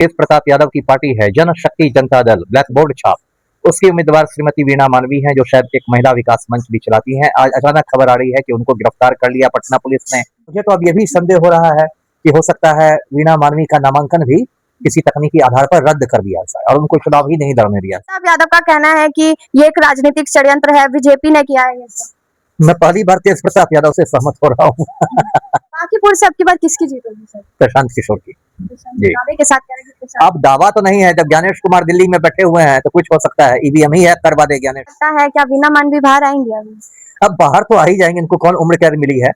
तेज प्रताप यादव की पार्टी है जनशक्ति Janata Dal black board छाप, उसकी उम्मीदवार श्रीमती वीणा मानवी हैं जो शायद एक महिला विकास मंच भी चलाती हैं। आज अचानक खबर आ रही है कि उनको गिरफ्तार कर लिया पटना पुलिस ने। मुझे तो अब ये भी संदेह हो रहा है कि हो सकता है वीणा मानवी का नामांकन भी किसी तकनीकी आधार पर रद्द कर दिया जाए और उनको चुनाव ही नहीं लड़ने दिया। प्रताप यादव का कहना है कि ये एक राजनीतिक षड्यंत्र है, बीजेपी ने किया है ये सब। मैं पहली बार तेज प्रताप यादव से सहमत हो रहा हूँ। बांकीपुर से आपकी बार किसकी जीत होगी सर? प्रशांत किशोर की। जी। दावे के साथ करेंगे। अब दावा तो नहीं है, जब ज्ञानेश कुमार दिल्ली में बैठे हुए हैं तो कुछ हो सकता है, ईवीएम ही हैक करवा दे ज्ञानेश। लगता है क्या वीणा मानवी बाहर आएंगे अभी? अब बाहर तो आ ही जाएंगे, इनको कौन उम्र कैद मिली है,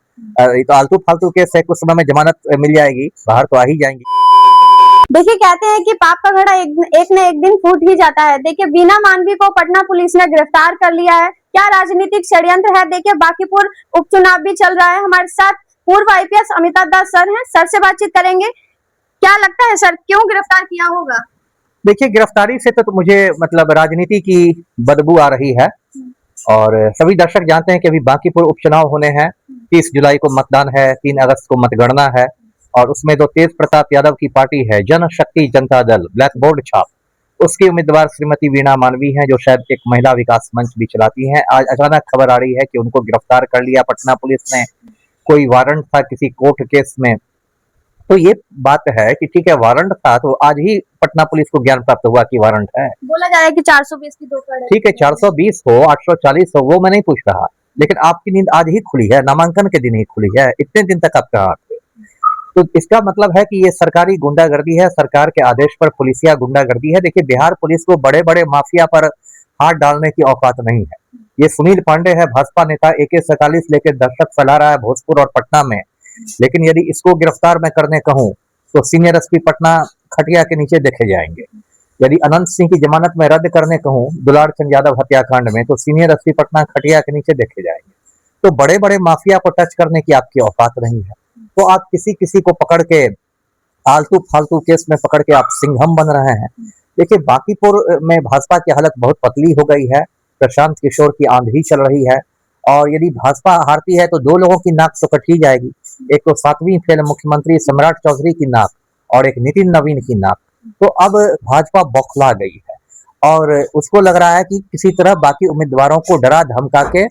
ये तो आलतू फालतू केस है, कुछ समय में जमानत मिल जाएगी, बाहर तो आ ही जाएंगी। देखिए, कहते हैं कि पाप का घड़ा एक न एक दिन फूट ही जाता है। देखिए, वीणा मानवी को पटना पुलिस ने गिरफ्तार कर लिया है। क्या राजनीतिक षड्यंत्र है? देखिए, बांकीपुर उपचुनाव भी चल रहा है। हमारे साथ पूर्व आईपीएस अमिताभ दास सर हैं, सर से बातचीत करेंगे। क्या लगता है सर, क्यों गिरफ्तार किया होगा? देखिए, गिरफ्तारी से तो मुझे मतलब राजनीति की बदबू आ रही है और सभी दर्शक जानते हैं कि अभी बांकीपुर उपचुनाव होने हैं। 30 जुलाई को मतदान है, 3 अगस्त को मतगणना है और उसमें जो तेज प्रताप यादव की पार्टी है जनशक्ति जनता दल ब्लैक बोर्ड छाप, उसकी उम्मीदवार श्रीमती वीणा मानवी हैं जो शायद एक महिला विकास मंच भी चलाती हैं। आज अचानक खबर आ रही है कि उनको गिरफ्तार कर लिया पटना पुलिस ने। कोई वारंट था किसी कोर्ट केस में, तो ये बात है कि ठीक है वारंट था तो आज ही पटना पुलिस को ज्ञान प्राप्त हुआ कि वारंट है। बोला जा रहा है कि 420 की धोखाधड़ी है। ठीक है, 420 हो 840 हो वो मैं नहीं पूछ रहा, लेकिन आपकी नींद आज ही खुली है, नामांकन के दिन ही खुली है। इतने दिन तक आप कहाँ थे? तो इसका मतलब है कि ये सरकारी गुंडागर्दी है, सरकार के आदेश पर पुलिसिया गुंडागर्दी है। देखिए, बिहार पुलिस को बड़े बड़े माफिया पर हाथ डालने की औकात नहीं है। ये सुनील पांडे है, भाजपा नेता, AK-47 लेकर दहशत फैला रहा है भोजपुर और पटना में, लेकिन यदि इसको गिरफ्तार मैं करने कहूं तो सीनियर एसपी पटना खटिया के नीचे देखे जाएंगे। यदि अनंत सिंह की जमानत में रद्द करने कहूं दुलार चंद यादव हत्याकांड में, तो सीनियर एसपी पटना खटिया के नीचे देखे जाएंगे। तो बड़े बड़े माफिया को टच करने की आपकी औकात नहीं है, तो आप किसी किसी को पकड़ के आलतू फालतू केस में पकड़ के आप सिंघम बन रहे हैं। देखिए, बांकीपुर में भाजपा की हालत बहुत पतली हो गई है, प्रशांत किशोर की आंधी चल रही है और यदि भाजपा हारती है तो 2 लोगों की नाक तो कट ही जाएगी। एक तो 7वीं फेल मुख्यमंत्री सम्राट चौधरी की नाक और एक नितिन नवीन की नाक। तो अब भाजपा बौखला गई है और उसको लग रहा है कि किसी तरह बाकी उम्मीदवारों को डरा धमका के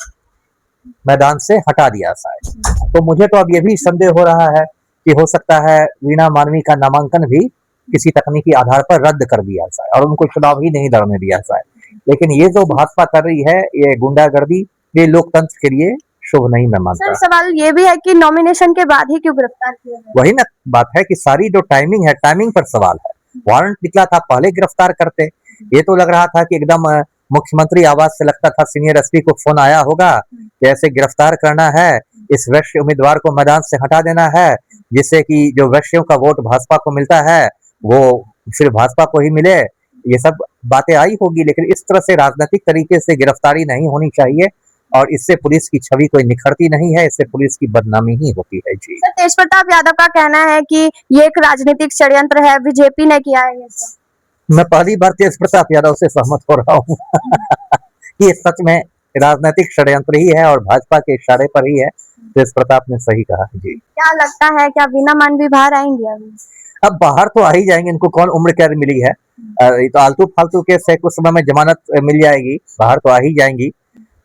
मैदान से हटा दिया जाए। तो मुझे तो अब ये भी संदेह हो रहा है कि हो सकता है वीणा मानवी का नामांकन भी किसी तकनीकी आधार पर रद्द कर दिया जाए और उनको चुनाव ही नहीं लड़ने दिया जाए। लेकिन ये जो भाजपा कर रही है ये गुंडागर्दी, ये लोकतंत्र के लिए शुभ नहीं मैं मानता। सर, सवाल ये भी है कि नॉमिनेशन के बाद ही क्यों गिरफ्तार किया गया? वही ना बात है कि सारी जो टाइमिंग है, टाइमिंग पर सवाल है। वारंट निकला था पहले गिरफ्तार करते, ये तो लग रहा था कि एकदम मुख्यमंत्री आवाज से लगता था सीनियर एसपी को फोन आया होगा कि ऐसे गिरफ्तार करना है, इस वैश्य उम्मीदवार को मैदान से हटा देना है, जिससे कि जो वैश्यों का वोट भाजपा को मिलता है वो सिर्फ भाजपा को ही मिले। ये सब बातें आई होगी, लेकिन इस तरह से राजनीतिक तरीके से गिरफ्तारी नहीं होनी चाहिए और इससे पुलिस की छवि कोई निखरती नहीं है, इससे पुलिस की बदनामी ही होती है। जी। सर, तेज प्रताप यादव का कहना है कि ये एक राजनीतिक षड्यंत्र है, बीजेपी ने किया है ये सब। मैं पहली बार तेज प्रताप यादव से सहमत हो रहा हूँ कि ये सच में राजनीतिक षड्यंत्र ही है और भाजपा के इशारे पर ही है। तेज प्रताप ने सही कहा। जी। क्या लगता है क्या वीणा मानवी बाहर आएंगे अभी? अब बाहर तो आ ही जाएंगे, इनको कौन उम्र कैद मिली है, ये तो आलतू फालतू केस है, कुछ समय में जमानत मिल जाएगी, बाहर तो आ ही जाएंगी।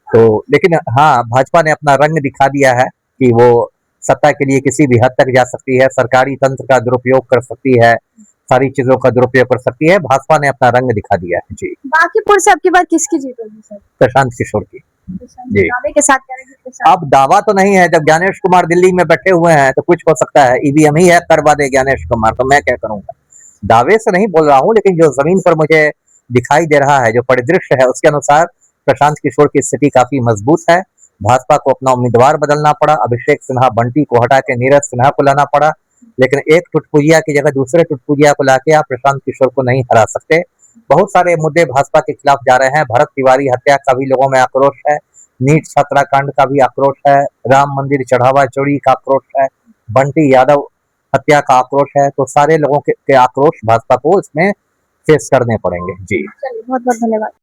तो लेकिन हाँ, भाजपा ने अपना रंग दिखा दिया है कि वो सत्ता के लिए किसी भी हद तक जा सकती है, सरकारी तंत्र का दुरुपयोग कर सकती है, सारी चीजों का दुरुपयोग कर सकती है। भाजपा ने अपना रंग दिखा दिया है। जी। बांकीपुर से आपकी बार किसकी जीत होगी सर? प्रशांत किशोर की। जी। दावे के साथ करेंगे। अब दावा तो नहीं है, जब ज्ञानेश कुमार दिल्ली में बैठे हुए हैं तो कुछ हो सकता है, ईवीएम ही हैक करवा दे ज्ञानेश कुमार, तो मैं क्या करूंगा? दावे से नहीं बोल रहा हूँ, लेकिन जो जमीन पर मुझे दिखाई दे रहा है, जो परिदृश्य है, उसके अनुसार प्रशांत किशोर की स्थिति काफी मजबूत है। भाजपा को अपना उम्मीदवार बदलना पड़ा, अभिषेक सिन्हा बंटी को हटा के नीरज सिन्हा को लाना पड़ा, लेकिन एक टुटपुजिया की जगह दूसरे टुटपुजिया को लाके आप प्रशांत किशोर को नहीं हरा सकते। बहुत सारे मुद्दे भाजपा के खिलाफ जा रहे हैं, भरत तिवारी हत्या का भी लोगों में आक्रोश है, नीट छात्राकांड का भी आक्रोश है, राम मंदिर चढ़ावा चोरी का आक्रोश है, बंटी यादव हत्या का आक्रोश है। तो सारे लोगों के आक्रोश भाजपा को इसमें फेस करने पड़ेंगे। जी। चलिए, बहुत बहुत धन्यवाद।